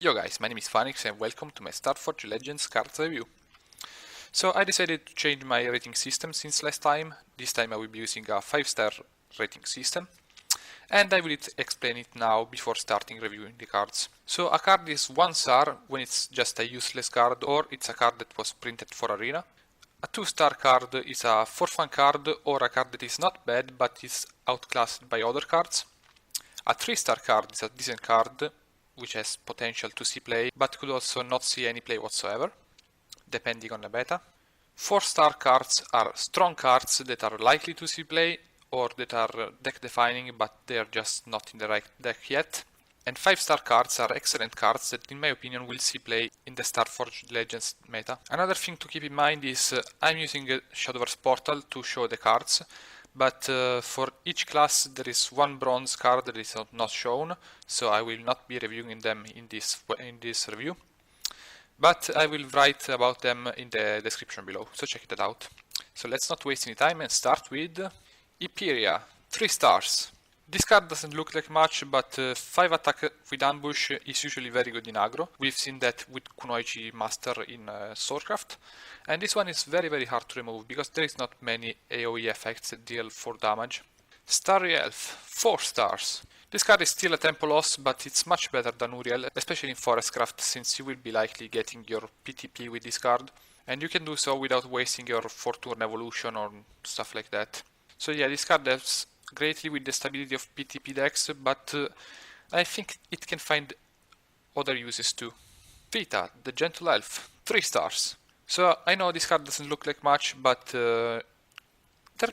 Yo guys, my name is Phoenix and welcome to my Starforged Legends cards review. So I decided to change my rating system since last time. This time I will be using a 5-star rating system. And I will explain it now before starting reviewing the cards. So a card is 1 star when it's just a useless card or it's a card that was printed for Arena. A 2-star card is a for fun card or a card that is not bad but is outclassed by other cards. A 3-star card is a decent card which has potential to see play, but could also not see any play whatsoever, depending on the meta. 4-star cards are strong cards that are likely to see play, or that are deck defining, but they are just not in the right deck yet. And 5-star cards are excellent cards that, in my opinion, will see play in the Starforged Legends meta. Another thing to keep in mind is I'm using Shadowverse Portal to show the cards, but for each class there is one bronze card that is not shown, so I will not be reviewing them in this review. But I will write about them in the description below, so check that out. So let's not waste any time and start with Hyperia, 3 stars. This card doesn't look like much, but 5 attack with ambush is usually very good in aggro. We've seen that with Kunoichi Master in Starcraft. And this one is very hard to remove, because there is not many AoE effects that deal 4 damage. Starry Elf, 4 stars. This card is still a tempo loss, but it's much better than Uriel, especially in forestcraft, since you will be likely getting your PTP with this card. And you can do so without wasting your 4-turn evolution or stuff like that. So yeah, this card helps greatly with the stability of PTP decks, but I think it can find other uses too. Vita, the Gentle Elf, 3 stars. So I know this card doesn't look like much, but there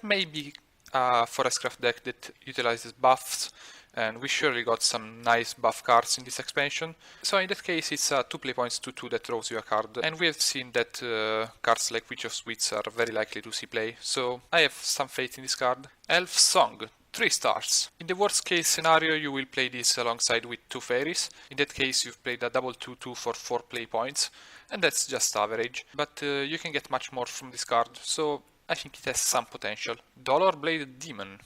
may be a forestcraft deck that utilizes buffs, and we surely got some nice buff cards in this expansion. So in that case it's 2 play points to 2 that draws you a card, and we have seen that cards like Witch of Sweets are very likely to see play, so I have some faith in this card. Elf Song, 3 stars. In the worst case scenario you will play this alongside with 2 fairies. In that case you've played a double 2/2 for 4 play points, and that's just average, but you can get much more from this card, so I think it has some potential. Dolor Blade Demon,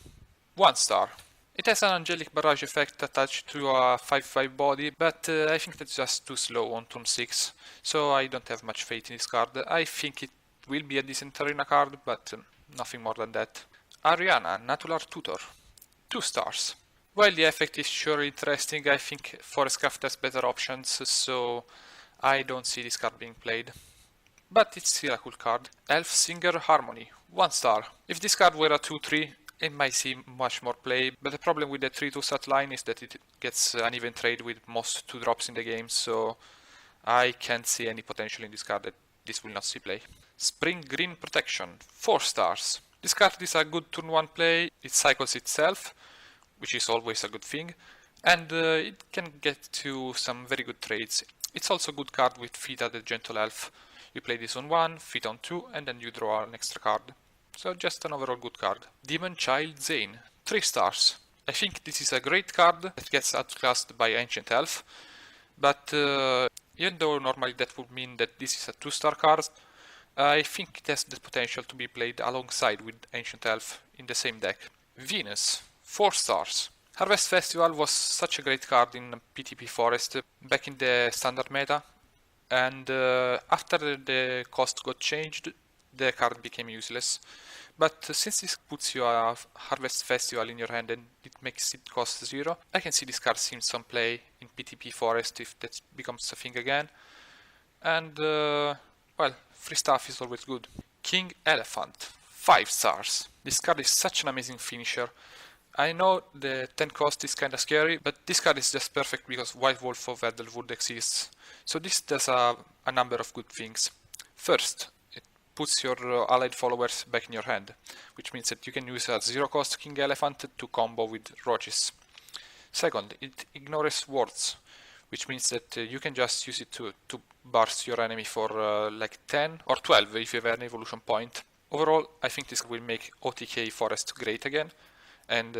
1 star. It has an angelic barrage effect attached to a 5/5 body, but I think that's just too slow on turn 6, so I don't have much faith in this card. I think it will be a decent arena card, but nothing more than that. Ariana, Natural Tutor, 2 stars. While the effect is sure interesting, I think forestcraft has better options, so I don't see this card being played. But it's still a cool card. Elf Singer Harmony, 1 star. If this card were a 2/3, it might see much more play, but the problem with the 3/2 stat line is that it gets uneven trade with most 2-drops in the game, so I can't see any potential in this card that this will not see play. Spring Green Protection, 4 stars. This card is a good turn 1 play, it cycles itself, which is always a good thing, and it can get to some very good trades. It's also a good card with Vita the Gentle Elf. You play this on 1, Vita on 2, and then you draw an extra card. So just an overall good card. Demon Child Zane, 3 stars. I think this is a great card that gets outclassed by Ancient Elf, but even though normally that would mean that this is a 2-star card, I think it has the potential to be played alongside with Ancient Elf in the same deck. Venus, 4 stars. Harvest Festival was such a great card in PTP Forest back in the standard meta, and after the cost got changed, the card became useless. But since this puts you a Harvest Festival in your hand and it makes it cost 0, I can see this card seeing some play in PTP Forest if that becomes a thing again. And well, free stuff is always good. King Elephant, 5 stars. This card is such an amazing finisher. I know the 10 cost is kinda scary, but this card is just perfect because White Wolf of Edelwood exists. So this does a number of good things. First, it puts your allied followers back in your hand, which means that you can use a 0 cost King Elephant to combo with Roaches. Second, it ignores wards, which means that you can just use it to burst your enemy for like 10 or 12 if you have an evolution point. Overall, I think this will make OTK Forest great again, and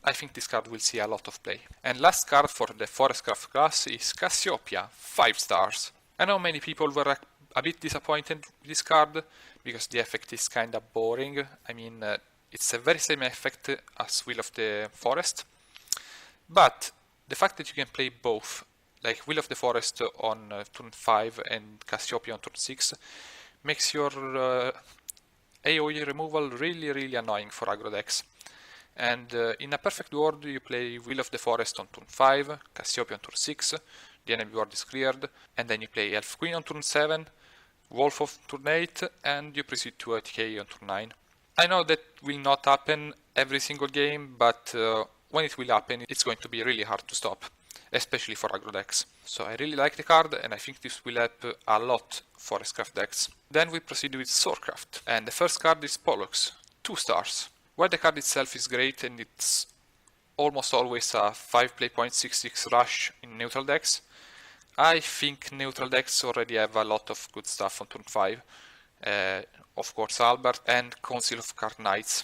I think this card will see a lot of play. And last card for the Forestcraft class is Cassiopeia, 5 stars. I know many people were a bit disappointed with this card, because the effect is kinda boring. I mean, it's the very same effect as Will of the Forest, but the fact that you can play both like Will of the Forest on turn 5 and Cassiopeia on turn 6, makes your AoE removal really annoying for aggro decks. And in a perfect world, you play Will of the Forest on turn 5, Cassiopeia on turn 6, the enemy board is cleared, and then you play Elf Queen on turn 7, Wolf of turn 8, and you proceed to ATK on turn 9. I know that will not happen every single game, but when it will happen, it's going to be really hard to stop, especially for aggro decks. So I really like the card, and I think this will help a lot forestcraft decks. Then we proceed with Swordcraft, and the first card is Pollux, 2 stars. While the card itself is great and it's almost always a 5 play point 6/6 rush in neutral decks, I think neutral decks already have a lot of good stuff on turn 5. Of course Albert and Council of Card Knights.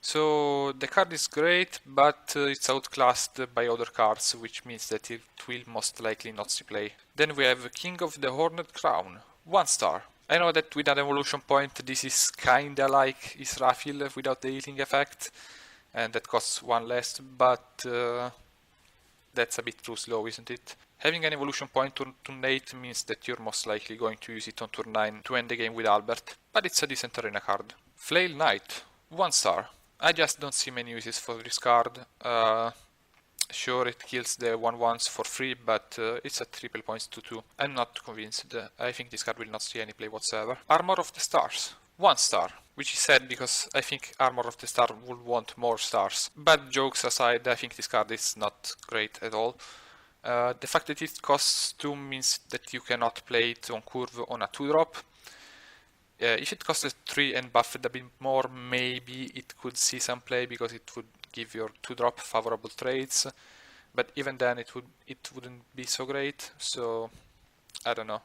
So the card is great, but it's outclassed by other cards, which means that it will most likely not see play. Then we have King of the Horned Crown, 1 star. I know that with an evolution point this is kinda like Israfil without the healing effect, and that costs 1 less, but that's a bit too slow, isn't it? Having an evolution point on turn 8 means that you're most likely going to use it on turn 9 to end the game with Albert, but it's a decent arena card. Flail Knight, 1 star. I just don't see many uses for this card. Sure, it kills the 1/1s for free, but it's at triple points 2/2. I'm not convinced. I think this card will not see any play whatsoever. Armor of the Stars, 1 star. Which is sad because I think Armor of the Star would want more stars. But jokes aside, I think this card is not great at all. The fact that it costs 2 means that you cannot play it on curve on a 2-drop. If it costed 3 and buffed a bit more, maybe it could see some play because it would give your 2-drop favorable trades. But even then it wouldn't be so great, so I don't know.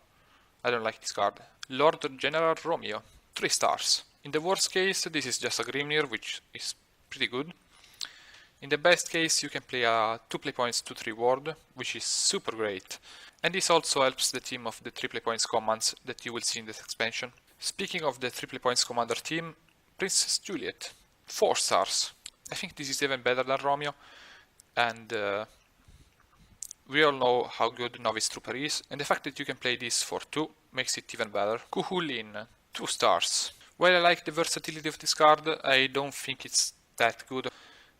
I don't like this card. Lord General Romeo, 3 stars. In the worst case, this is just a Grimnir, which is pretty good. In the best case, you can play a 2 play points 2/3 ward, which is super great. And this also helps the team of the 3 play points commands that you will see in this expansion. Speaking of the 3 play points commander team, Princess Juliet, 4 stars. I think this is even better than Romeo, and we all know how good Novice Trooper is, and the fact that you can play this for 2 makes it even better. Kuhulin, 2 stars. While I like the versatility of this card, I don't think it's that good,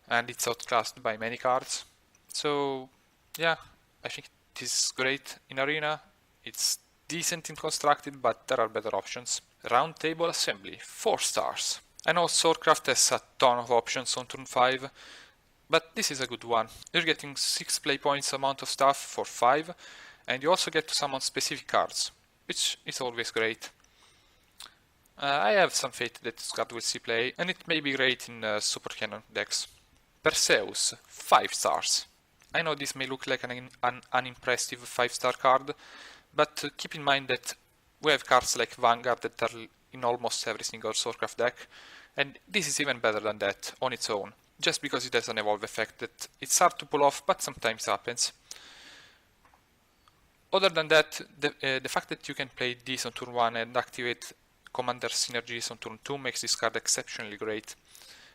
and it's outclassed by many cards. So yeah, I think this is great in Arena. It's decent in Constructed, but there are better options. Round Table Assembly, 4 stars. I know Swordcraft has a ton of options on turn 5, but this is a good one. You're getting 6 play points amount of stuff for 5, and you also get to summon specific cards, which is always great. I have some faith that this card will see play, and it may be great in Super Cannon decks. Perseus, 5 stars. I know this may look like an unimpressive 5-star card, but keep in mind that we have cards like Vanguard that are in almost every single Swordcraft deck, and this is even better than that on its own, just because it has an evolve effect that it's hard to pull off, but sometimes happens. Other than that, the fact that you can play this on turn 1 and activate Commander synergies on turn 2 makes this card exceptionally great,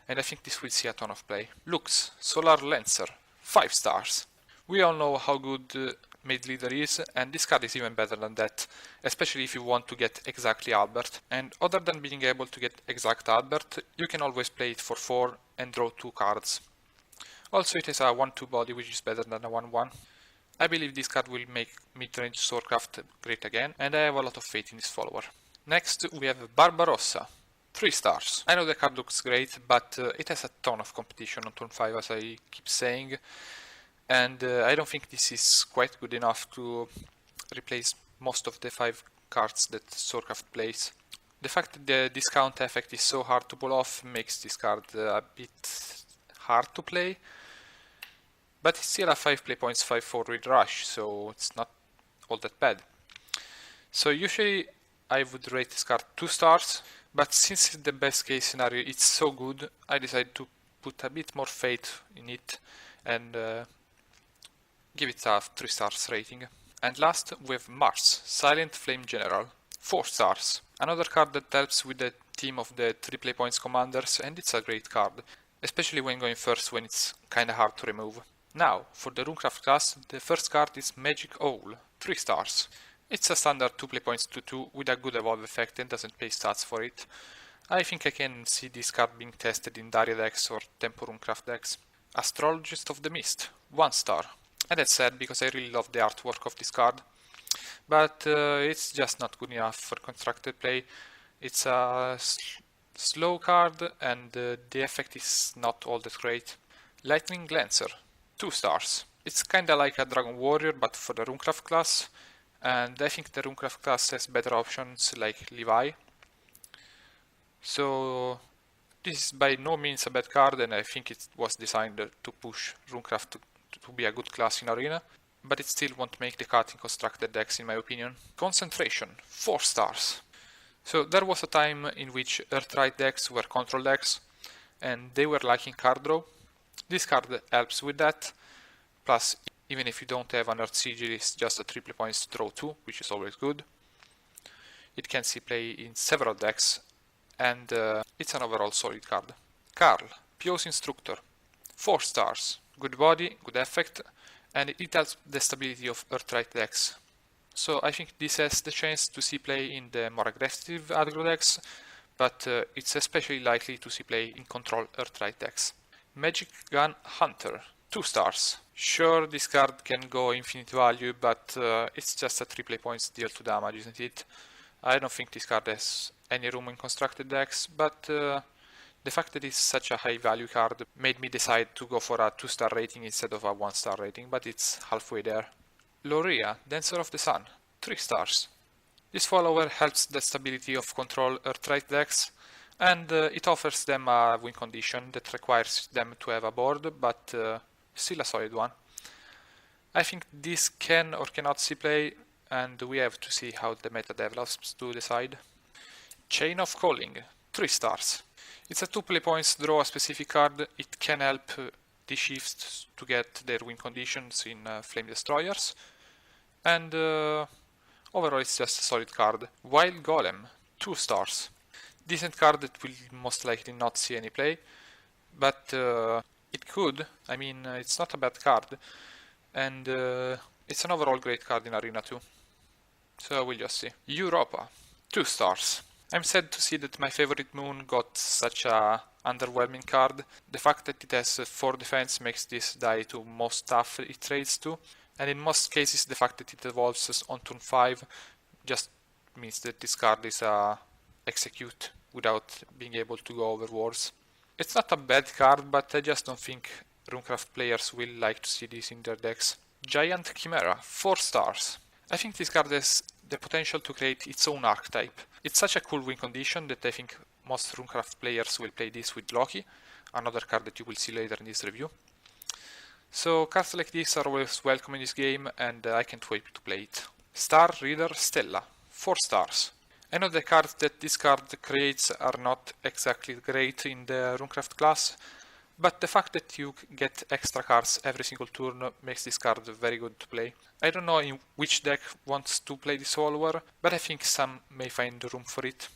and I think this will see a ton of play. Lux, Solar Lancer, 5 stars. We all know how good Mage Leader is, and this card is even better than that, especially if you want to get exactly Albert. And other than being able to get exact Albert, you can always play it for 4 and draw 2 cards. Also, it has a 1/2 body, which is better than a 1/1. I believe this card will make mid-range Swordcraft great again, and I have a lot of faith in this follower. Next, we have Barbarossa, 3 stars. I know the card looks great, but it has a ton of competition on turn 5, as I keep saying, and I don't think this is quite good enough to replace most of the 5 cards that Swordcraft plays. The fact that the discount effect is so hard to pull off makes this card a bit hard to play, but it's still a 5 play points 5/4 with rush, so it's not all that bad. So usually I would rate this card 2 stars, but since in the best case scenario it's so good, I decided to put a bit more faith in it and give it a 3 stars rating. And last we have Mars, Silent Flame General, 4 stars. Another card that helps with the team of the 3 play points commanders, and it's a great card, especially when going first when it's kinda hard to remove. Now, for the Runecraft class, the first card is Magic Owl, 3 stars. It's a standard 2 play points 2/2 with a good evolve effect and doesn't pay stats for it. I think I can see this card being tested in Daria decks or Tempo Runecraft decks. Astrologist of the Mist, 1 star. And that's sad because I really love the artwork of this card. But it's just not good enough for constructed play. It's a slow card and the effect is not all that great. Lightning Lancer, 2 stars. It's kinda like a Dragon Warrior but for the Runecraft class. And I think the Runecraft class has better options like Levi. So this is by no means a bad card, and I think it was designed to push Runecraft to be a good class in Arena, but it still won't make the cut in constructed decks in my opinion. Concentration, 4 stars. So there was a time in which Earthright decks were control decks, and they were lacking card draw. This card helps with that, plus even if you don't have an Earth Sigil, it's just a 3 play points to draw 2, which is always good. It can see play in several decks, and it's an overall solid card. Karl, Pio's Instructor, 4 stars. Good body, good effect, and it helps the stability of Earthright decks. So I think this has the chance to see play in the more aggressive aggro decks, but it's especially likely to see play in control Earthright decks. Magic Gun Hunter, 2 stars. Sure, this card can go infinite value, but it's just a 3 play points deal to damage, isn't it? I don't think this card has any room in constructed decks, but the fact that it's such a high value card made me decide to go for a 2-star rating instead of a 1-star rating, but it's halfway there. Loria, Dancer of the Sun, 3 stars. This follower helps the stability of control Earthright decks, and it offers them a win condition that requires them to have a board, but still a solid one. I think this can or cannot see play, and we have to see how the meta develops to decide. Chain of Calling, 3 stars. It's a 2 play points draw a specific card. It can help the shifts to get their win conditions in Flame Destroyers, and overall it's just a solid card. Wild Golem, 2 stars. Decent card that will most likely not see any play, but it could. I mean, it's not a bad card, and it's an overall great card in Arena too. So we'll just see. Europa, 2 stars. I'm sad to see that my favorite moon got such a underwhelming card. The fact that it has 4 defense makes this die to most stuff it trades to, and in most cases the fact that it evolves on turn 5 just means that this card is execute without being able to go over wars. It's not a bad card, but I just don't think Runecraft players will like to see this in their decks. Giant Chimera, 4 stars. I think this card has the potential to create its own archetype. It's such a cool win condition that I think most Runecraft players will play this with Loki, another card that you will see later in this review. So cards like this are always welcome in this game, and I can't wait to play it. Star Reader Stella, 4 stars. I know the cards that this card creates are not exactly great in the Runecraft class, but the fact that you get extra cards every single turn makes this card very good to play. I don't know in which deck wants to play this follower, but I think some may find room for it.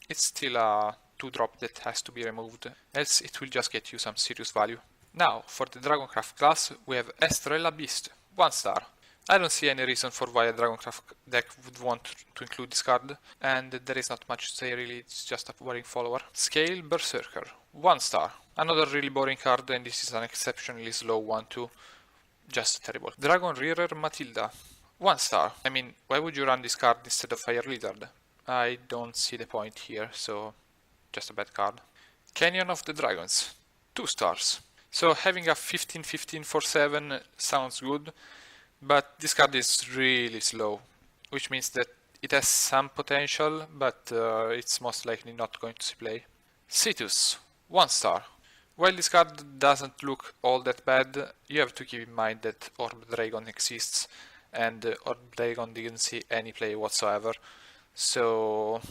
It's still a 2-drop that has to be removed, else it will just get you some serious value. Now, for the Dragoncraft class, we have Estrella Beast, 1 star. I don't see any reason for why a Dragoncraft deck would want to include this card, and there is not much to say really, it's just a boring follower. Scale Berserker, 1 star. Another really boring card, and this is an exceptionally slow one too. Just terrible. Dragon Rearer Matilda, 1 star. I mean, why would you run this card instead of Fire Lizard? I don't see the point here, so just a bad card. Canyon of the Dragons, 2 stars. So having a 15-15 for 7 sounds good, but this card is really slow, which means that it has some potential, but it's most likely not going to see play. Cetus, 1 star. While this card doesn't look all that bad, you have to keep in mind that Orb Dragon exists, and Orb Dragon didn't see any play whatsoever, so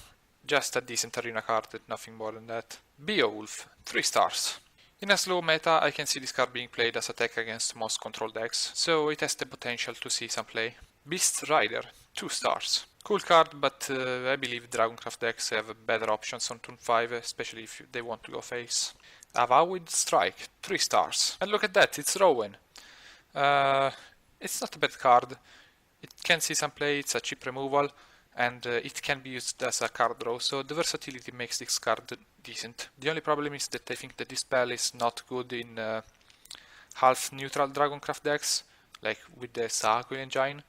just a decent arena card and nothing more than that. Beowulf, 3 stars. In a slow meta, I can see this card being played as a tech against most control decks, so it has the potential to see some play. Beast Rider, 2 stars. Cool card, but I believe Dragoncraft decks have better options on turn 5, especially if they want to go face. Avowed Strike, 3 stars. And look at that, it's Rowan. It's not a bad card. It can see some play, it's a cheap removal, and it can be used as a card draw, so the versatility makes this card decent. The only problem is that I think that this spell is not good in half neutral Dragoncraft decks, like with the Saku engine,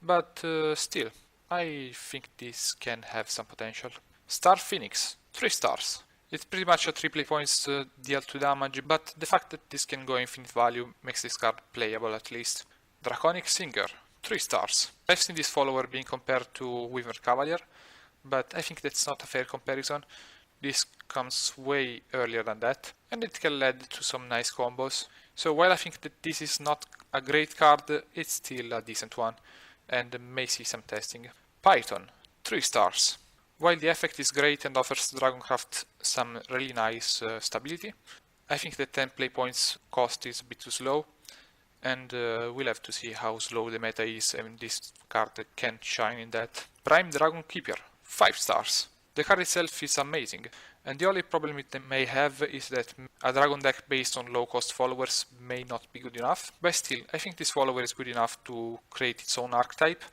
but still, I think this can have some potential. Star Phoenix, 3 stars. It's pretty much a 3 play points deal 2 damage, but the fact that this can go infinite value makes this card playable at least. Draconic Singer, 3 stars. I've seen this follower being compared to Weaver Cavalier, but I think that's not a fair comparison. This comes way earlier than that, and it can lead to some nice combos. So while I think that this is not a great card, it's still a decent one, and may see some testing. Python, 3 stars. While the effect is great and offers Dragoncraft some really nice stability, I think the 10 play points cost is a bit too slow, and we'll have to see how slow the meta is and this card can shine in that. Prime Dragon Keeper, 5 stars. The card itself is amazing, and the only problem it may have is that a dragon deck based on low cost followers may not be good enough, but still, I think this follower is good enough to create its own archetype,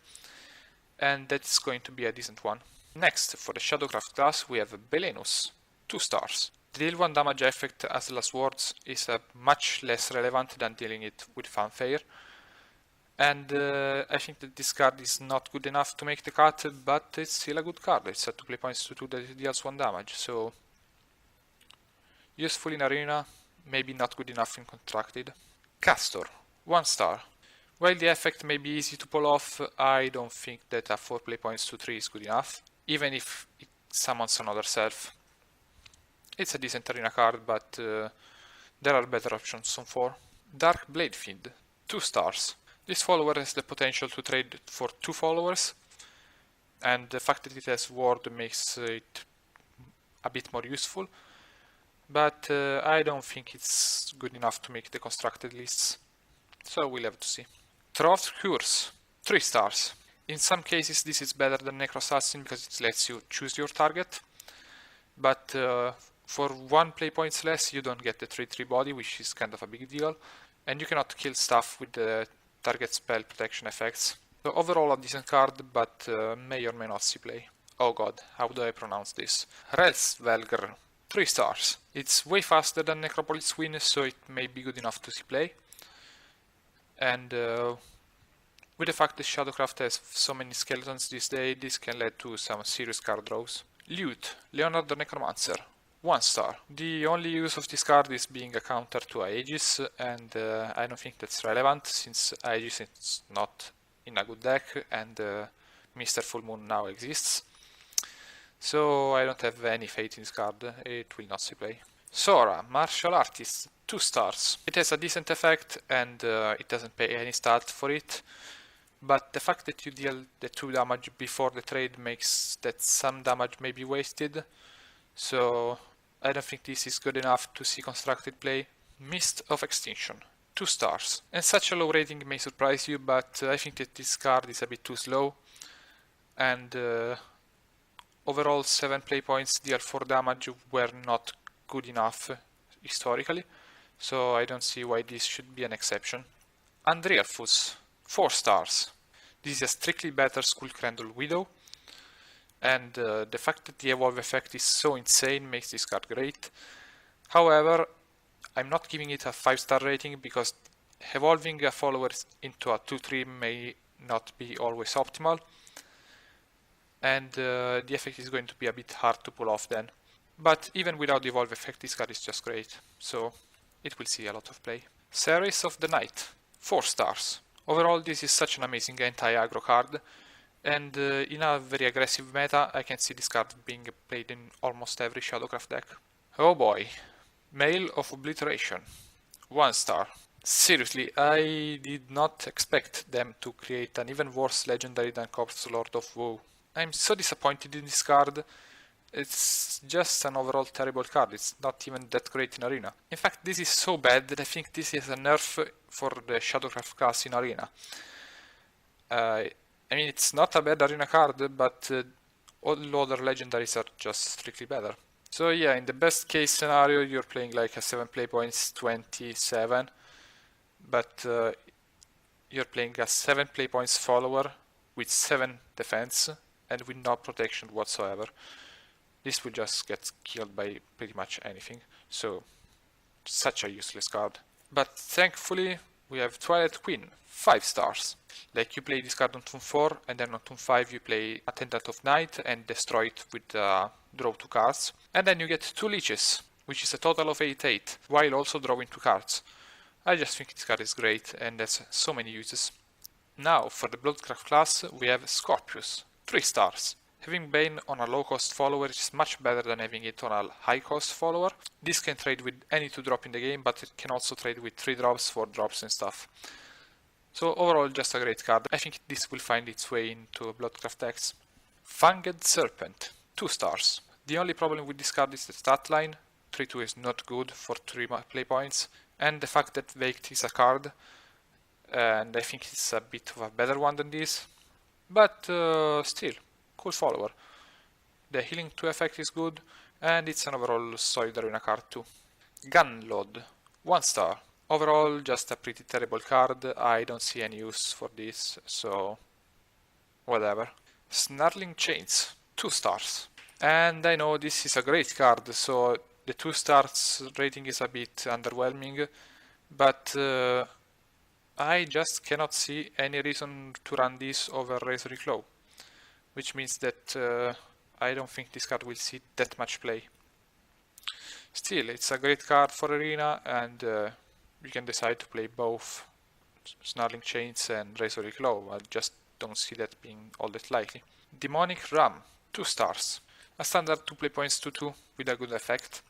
and that's going to be a decent one. Next, for the Shadowcraft class, we have Belenus, 2 stars. The deal 1 damage effect as last words is much less relevant than dealing it with Fanfare, and I think that this card is not good enough to make the cut, but it's still a good card. It's a 2 play points to 2 that deals 1 damage, so useful in arena, maybe not good enough in constructed. Castor, 1 star. While the effect may be easy to pull off, I don't think that a 4 play points to 3 is good enough, even if it summons another self. It's a decent arena card, but there are better options on 4. Dark Blade Fiend, 2 stars. This follower has the potential to trade for 2 followers, and the fact that it has ward makes it a bit more useful, but I don't think it's good enough to make the constructed lists, so we'll have to see. Trothed Curse, 3 stars. In some cases this is better than Necro Assassin because it lets you choose your target, but for 1 play points less you don't get the 3/3 body, which is kind of a big deal, and you cannot kill stuff with the target spell protection effects. So overall a decent card, but may or may not see play. Oh god, how do I pronounce this? Relsvelgr, 3 stars. It's way faster than Necropolis Win, so it may be good enough to see play. And with the fact that Shadowcraft has so many skeletons this day, this can lead to some serious card draws. Lute, Leonard the Necromancer, 1 star. The only use of this card is being a counter to Aegis, and I don't think that's relevant since Aegis is not in a good deck and Mr. Full Moon now exists. So I don't have any faith in this card, it will not see play. Sora, Martial Artist, 2 stars. It has a decent effect and it doesn't pay any stat for it, but the fact that you deal the 2 damage before the trade makes that some damage may be wasted, so I don't think this is good enough to see constructed play. Mist of Extinction, 2 stars. And such a low rating may surprise you, but I think that this card is a bit too slow, and overall 7 play points deal 4 damage were not good enough historically, so I don't see why this should be an exception. Andrealfus, 4 stars. This is a strictly better Skullcrandle Widow, and the fact that the evolve effect is so insane makes this card great. However, I'm not giving it a 5-star rating because evolving a follower into a 2/3 may not be always optimal, and the effect is going to be a bit hard to pull off then. But even without the evolve effect, this card is just great, so it will see a lot of play. Series of the Night, 4 stars. Overall, this is such an amazing anti-aggro card, and in a very aggressive meta, I can see this card being played in almost every Shadowcraft deck. Oh boy, Mail of Obliteration, 1 star. Seriously, I did not expect them to create an even worse legendary than Corpse Lord of Woe. I'm so disappointed in this card. It's just an overall terrible card, it's not even that great in Arena. In fact, this is so bad that I think this is a nerf for the Shadowcraft class in Arena. I mean, it's not a bad Arena card, but all other legendaries are just strictly better. So yeah, in the best case scenario, you're playing like a 7 play points, 27, but you're playing a 7 play points follower with 7 defense and with no protection whatsoever. This will just get killed by pretty much anything, so such a useless card. But thankfully we have Twilight Queen, 5 stars. Like, you play this card on turn 4 and then on turn 5 you play Attendant of Night and destroy it with draw 2 cards. And then you get 2 Leeches, which is a total of 8/8, while also drawing 2 cards. I just think this card is great and has so many uses. Now for the Bloodcraft class we have Scorpius, 3 stars. Having Bane on a low cost follower is much better than having it on a high cost follower. This can trade with any 2 drop in the game, but it can also trade with 3 drops, 4 drops and stuff. So overall just a great card. I think this will find its way into Bloodcraft decks. Fanged Serpent, 2 stars. The only problem with this card is the stat line. 3/2 is not good for 3 play points, and the fact that Vaked is a card, and I think it's a bit of a better one than this, but still, cool follower. The healing 2 effect is good, and it's an overall solid arena card too. Gunload, 1 star. Overall, just a pretty terrible card. I don't see any use for this, so whatever. Snarling Chains, 2 stars. And I know this is a great card, so the 2 stars rating is a bit underwhelming, but I just cannot see any reason to run this over Razor Claw, which means that I don't think this card will see that much play. Still, it's a great card for Arena, and you can decide to play both Snarling Chains and Razor Claw. I just don't see that being all that likely. Demonic Ram, 2 stars. A standard 2 play points 2/2 with a good effect.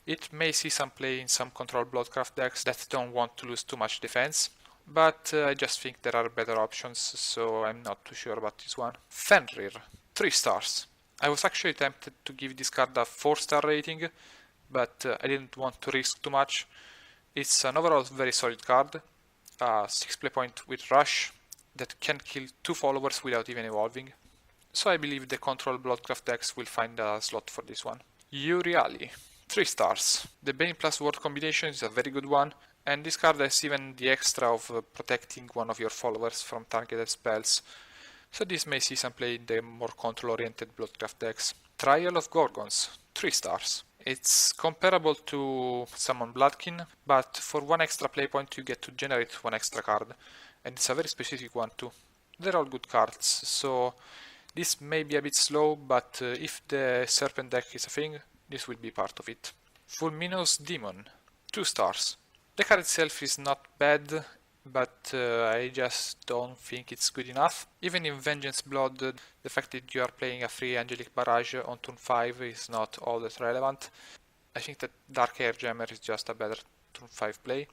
It may see some play in some control Bloodcraft decks that don't want to lose too much defense, but I just think there are better options, so I'm not too sure about this one. Fenrir, 3 stars. I was actually tempted to give this card a 4-star rating, but I didn't want to risk too much. It's an overall very solid card, a 6 play point with Rush that can kill 2 followers without even evolving. So I believe the control Bloodcraft decks will find a slot for this one. Euryali, 3 stars. The Bane plus Ward combination is a very good one, and this card has even the extra of protecting one of your followers from targeted spells. So this may see some play in the more control oriented Bloodcraft decks. Trial of Gorgons, 3 stars. It's comparable to Summon Bloodkin, but for 1 extra play point you get to generate 1 extra card, and it's a very specific one too. They're all good cards, so this may be a bit slow, but if the Serpent deck is a thing, this will be part of it. Fulminous Demon, 2 stars. The card itself is not bad, but I just don't think it's good enough. Even in Vengeance Blood, the fact that you are playing a free Angelic Barrage on turn 5 is not all that relevant. I think that Dark Air Jammer is just a better turn 5 play.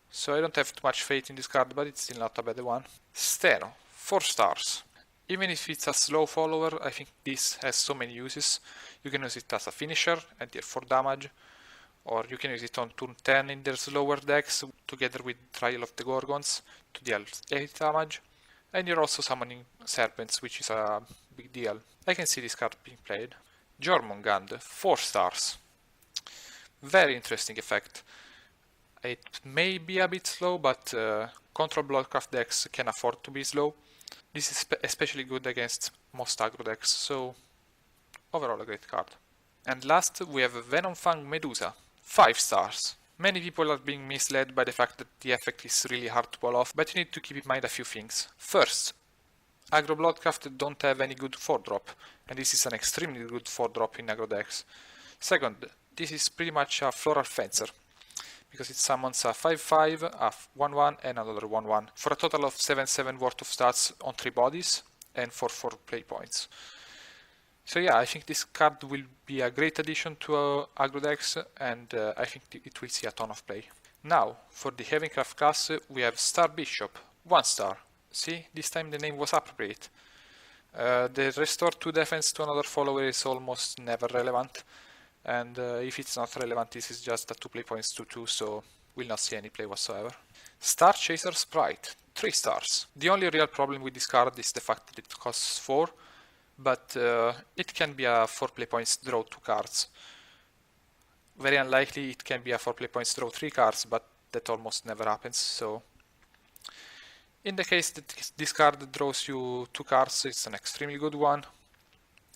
So I don't have too much faith in this card, but it's still not a bad one. Steno, 4 stars. Even if it's a slow follower, I think this has so many uses. You can use it as a finisher and deal 4 damage, or you can use it on turn 10 in their slower decks together with Trial of the Gorgons to deal 8 damage. And you're also summoning Serpents, which is a big deal. I can see this card being played. Jormungand, 4 stars. Very interesting effect. It may be a bit slow, but control Bloodcraft decks can afford to be slow. This is especially good against most aggro decks, so overall a great card. And last we have Venomfang Medusa, 5 stars. Many people are being misled by the fact that the effect is really hard to pull off, but you need to keep in mind a few things. First, aggro Bloodcraft don't have any good 4-drop, and this is an extremely good 4-drop in aggro decks. Second, this is pretty much a Floral Fencer, because it summons a 5/5, a 1/1 and another 1/1, for a total of 7/7 worth of stats on 3 bodies and for 4 play points. So yeah, I think this card will be a great addition to aggro decks, and I think it will see a ton of play. Now, for the Heavencraft class, we have Star Bishop, 1 star. See, this time the name was appropriate. The restore 2 defense to another follower is almost never relevant, and if it's not relevant, this is just a 2 play points 2/2, so will not see any play whatsoever. Starchaser Sprite, 3 stars. The only real problem with this card is the fact that it costs 4, but it can be a 4 play points draw 2 cards. Very unlikely it can be a 4 play points draw 3 cards, but that almost never happens, so In the case that this card draws you 2 cards, it's an extremely good one.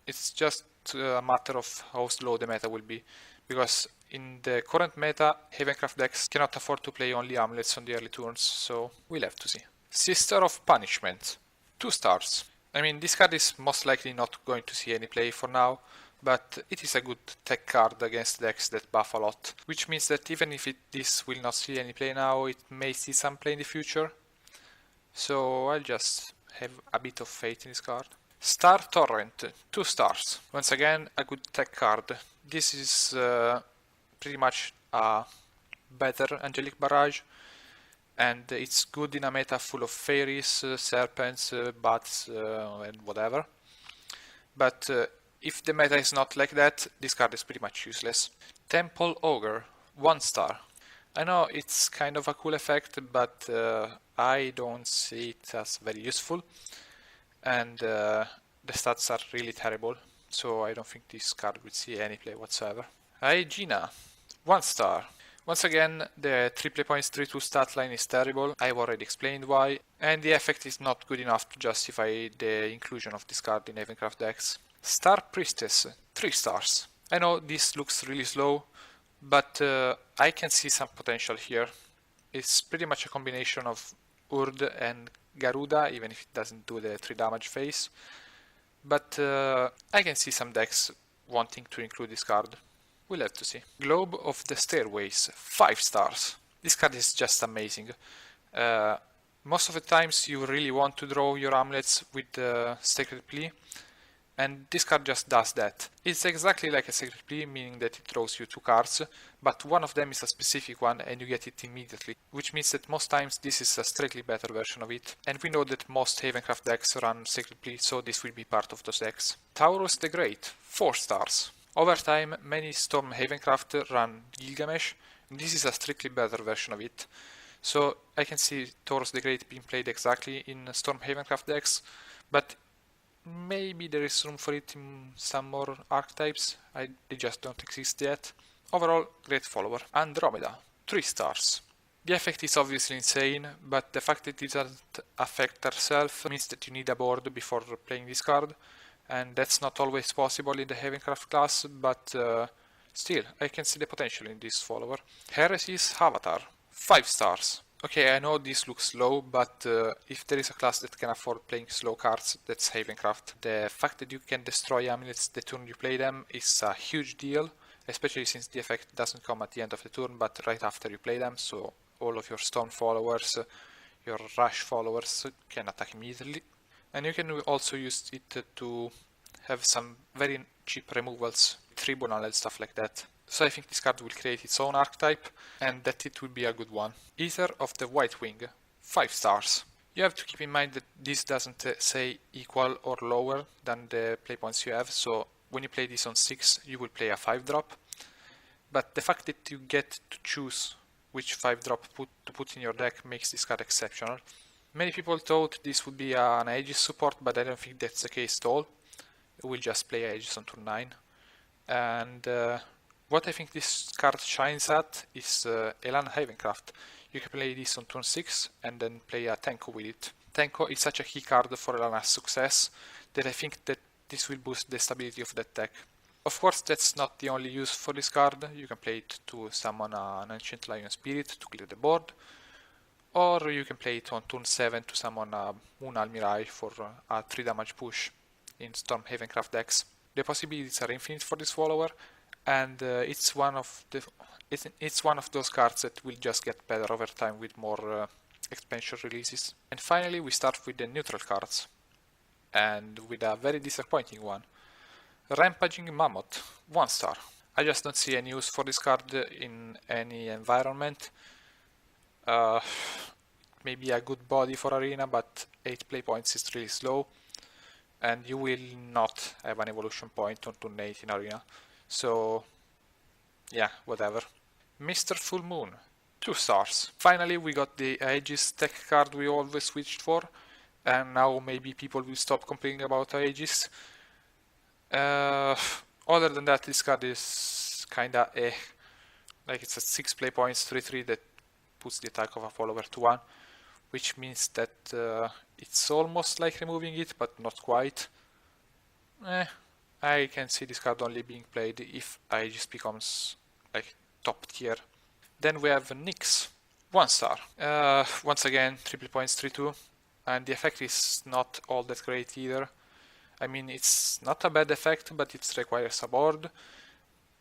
It's just a matter of how slow the meta will be, because in the current meta, Havencraft decks cannot afford to play only amulets on the early turns, so we'll have to see. Sister of Punishment, 2 stars. I mean, this card is most likely not going to see any play for now, but it is a good tech card against decks that buff a lot, which means that even if this will not see any play now, it may see some play in the future. So I'll just have a bit of faith in this card. Star Torrent, 2 stars. Once again, a good tech card. This is pretty much a better Angelic Barrage, and it's good in a meta full of fairies, serpents, bats, and whatever. But if the meta is not like that, this card is pretty much useless. Temple Ogre, 1 star. I know it's kind of a cool effect, but I don't see it as very useful. And the stats are really terrible, so I don't think this card will see any play whatsoever. Hygiena, 1 star. Once again, the 3 play points 3-2 stat line is terrible, I've already explained why, and the effect is not good enough to justify the inclusion of this card in Havencraft decks. Star Priestess, 3 stars. I know this looks really slow, but I can see some potential here. It's pretty much a combination of Urd and Garuda, even if it doesn't do the 3 damage phase. But I can see some decks wanting to include this card. We'll have to see. Globe of the Stairways, 5 stars. This card is just amazing. Most of the times you really want to draw your amulets with Sacred Plea, and this card just does that. It's exactly like a Sacred Plea, meaning that it draws you 2 cards, but one of them is a specific one and you get it immediately, which means that most times this is a straightly better version of it, and we know that most Havencraft decks run Sacred Plea, so this will be part of those decks. Taurus the Great, 4 stars. Over time, many Storm Havencraft run Gilgamesh, and this is a strictly better version of it. So I can see Taurus the Great being played exactly in Storm Havencraft decks, but maybe there is room for it in some more archetypes. They just don't exist yet. Overall, great follower. Andromeda, 3 stars. The effect is obviously insane, but the fact that it doesn't affect herself means that you need a board before playing this card, and that's not always possible in the Havencraft class, but still, I can see the potential in this follower. Heresy's Avatar, 5 stars. Okay, I know this looks slow, but if there is a class that can afford playing slow cards, that's Havencraft. The fact that you can destroy amulets the turn you play them is a huge deal, especially since the effect doesn't come at the end of the turn, but right after you play them, so all of your Storm followers, your Rush followers can attack immediately. And you can also use it to have some very cheap removals, Tribunal and stuff like that. So I think this card will create its own archetype, and that it will be a good one. Ether of the White Wing, 5 stars. You have to keep in mind that this doesn't say equal or lower than the play points you have, so when you play this on 6, you will play a 5-drop. But the fact that you get to choose which 5-drop to put in your deck makes this card exceptional. Many people thought this would be an Aegis support, but I don't think that's the case at all. We'll just play Aegis on turn 9. And what I think this card shines at is Elan Havencraft. You can play this on turn 6 and then play a Tenko with it. Tenko is such a key card for Elana's success that I think that this will boost the stability of that deck. Of course, that's not the only use for this card. You can play it to summon an Ancient Lion Spirit to clear the board, or you can play it on turn 7 to summon a Moon Almirai for a 3 damage push in Storm Havencraft decks. The possibilities are infinite for this follower, and it's one of those cards that will just get better over time with more expansion releases. And finally, we start with the neutral cards, and with a very disappointing one. Rampaging Mammoth, 1 star. I just don't see any use for this card in any environment. Maybe a good body for Arena, but 8 play points is really slow, and you will not have an evolution point on turn 8 in Arena. So, yeah, whatever. Mr. Full Moon, 2 stars. Finally, we got the Aegis tech card we always wished for, and now maybe people will stop complaining about Aegis. Other than that, this card is kinda like it's a 6 play points 3-3 that puts the attack of a follower to 1, which means that it's almost like removing it, but not quite. I can see this card only being played if Aegis becomes like top tier. Then we have Nyx, 1 star. Once again, triple points, 3-2, and the effect is not all that great either. I mean, it's not a bad effect, but it requires a board,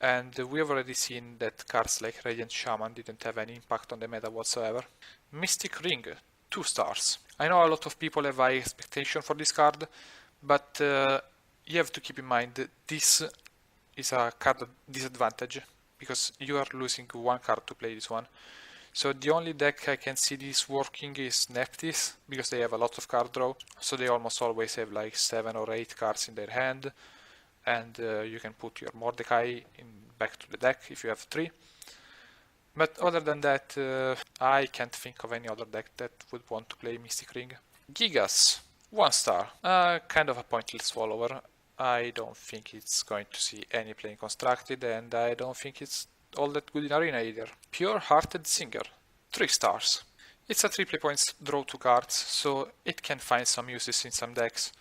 and we've already seen that cards like Radiant Shaman didn't have any impact on the meta whatsoever. Mystic Ring, 2 stars. I know a lot of people have high expectation for this card, but you have to keep in mind this is a card disadvantage, because you are losing 1 card to play this one. So the only deck I can see this working is Nephthys, because they have a lot of card draw, so they almost always have like 7 or 8 cards in their hand, and you can put your Mordecai back to the deck if you have 3. But other than that, I can't think of any other deck that would want to play Mystic Ring. Gigas, 1 star, kind of a pointless follower. I don't think it's going to see any playing constructed, and I don't think it's all that good in arena either. Pure Hearted Singer, 3 stars. It's a 3 play points, draw 2 cards, so it can find some uses in some decks.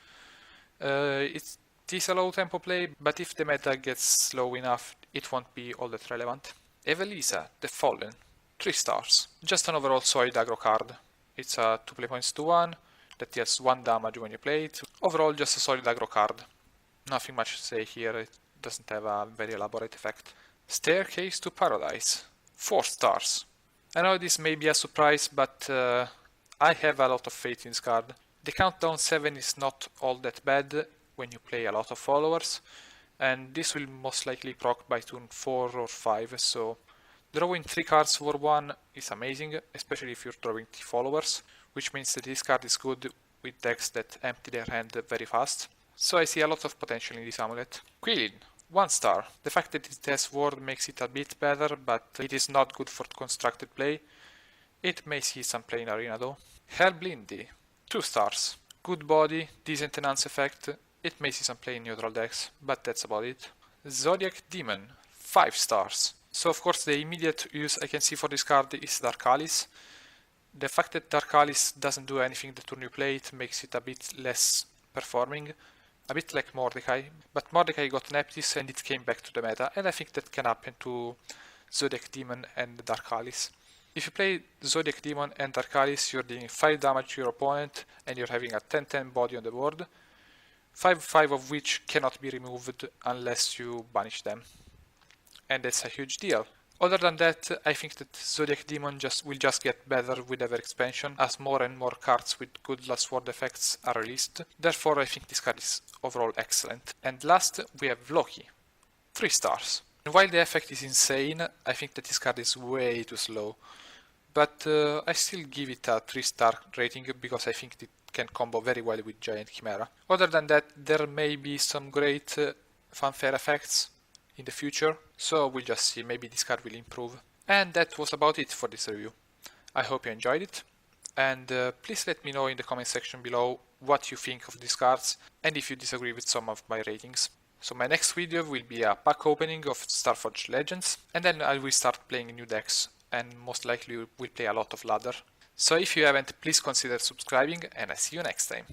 It is a low tempo play, but if the meta gets slow enough, it won't be all that relevant. Evelisa, the Fallen, 3 stars. Just an overall solid aggro card. It's a 2 play points to 1, that deals 1 damage when you play it. Overall, just a solid aggro card. Nothing much to say here, it doesn't have a very elaborate effect. Staircase to Paradise, 4 stars. I know this may be a surprise, but I have a lot of faith in this card. The countdown 7 is not all that bad when you play a lot of followers, and this will most likely proc by turn 4 or 5, so drawing 3 cards for 1 is amazing, especially if you're drawing 3 followers, which means that this card is good with decks that empty their hand very fast. So I see a lot of potential in this amulet. Quillin, 1 star. The fact that it has ward makes it a bit better, but it is not good for constructed play. It may see some play in arena though. Hellblindy, 2 stars. Good body, decent enhance effect. It may see some play in neutral decks, but that's about it. Zodiac Demon, 5 stars. So of course the immediate use I can see for this card is Darkalis. The fact that Darkalis doesn't do anything the turn you play it makes it a bit less performing. A bit like Mordecai, but Mordecai got Nephthys and it came back to the meta, and I think that can happen to Zodiac Demon and Darkalis. If you play Zodiac Demon and Darkalis, you're dealing 5 damage to your opponent, and you're having a 10-10 body on the board, 5 of which cannot be removed unless you banish them. And that's a huge deal. Other than that, I think that Zodiac Demon will just get better with every expansion, as more and more cards with good last word effects are released. Therefore, I think this card is overall excellent. And last, we have Loki, 3 stars. And while the effect is insane, I think that this card is way too slow. But I still give it a 3-star rating because I think it can combo very well with Giant Chimera. Other than that, there may be some great fanfare effects in the future, so we'll just see, maybe this card will improve. And that was about it for this review. I hope you enjoyed it, and please let me know in the comment section below what you think of these cards and if you disagree with some of my ratings. So my next video will be a pack opening of Starforged Legends, and then I will start playing new decks, and most likely we'll play a lot of ladder. So if you haven't, please consider subscribing, and I see you next time.